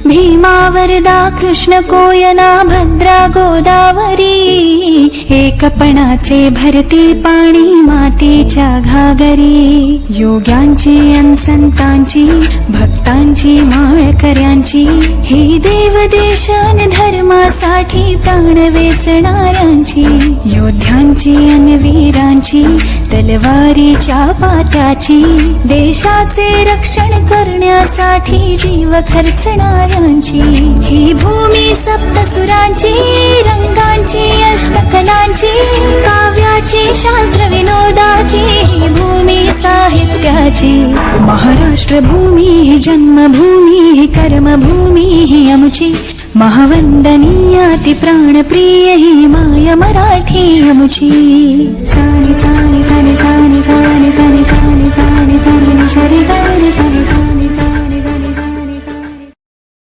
भीमा वरदा कृष्ण कोयना भद्रा गोदावरी एकपणाचे भरते पाणी मातेच्या घागरी योग्यांची अन संतांची भक्तांची माळकऱ्यांची हे देव देशान धर्मासाठी प्राण वेचणाऱ्यांची योद्ध्यांची अन वीरांची तलवारीच्या पात्याची देशाचे रक्षण करण्यासाठी जीव खर्चणाऱ्यांची ही भूमी सप्तसुरांची रंगांची अष्टकलांची काव्याची शास्त्र विनोदाची ही भूमी साहित्याची महाराष्ट्र भूमी ही जन्मभूमी ही कर्मभूमी ही आमची महावंदनीय ती प्राणप्रिय ही माय मराठी आमची सानी सानी सानी सानी सानी सानी सानी सानी सानी सानी सानी सानी सानी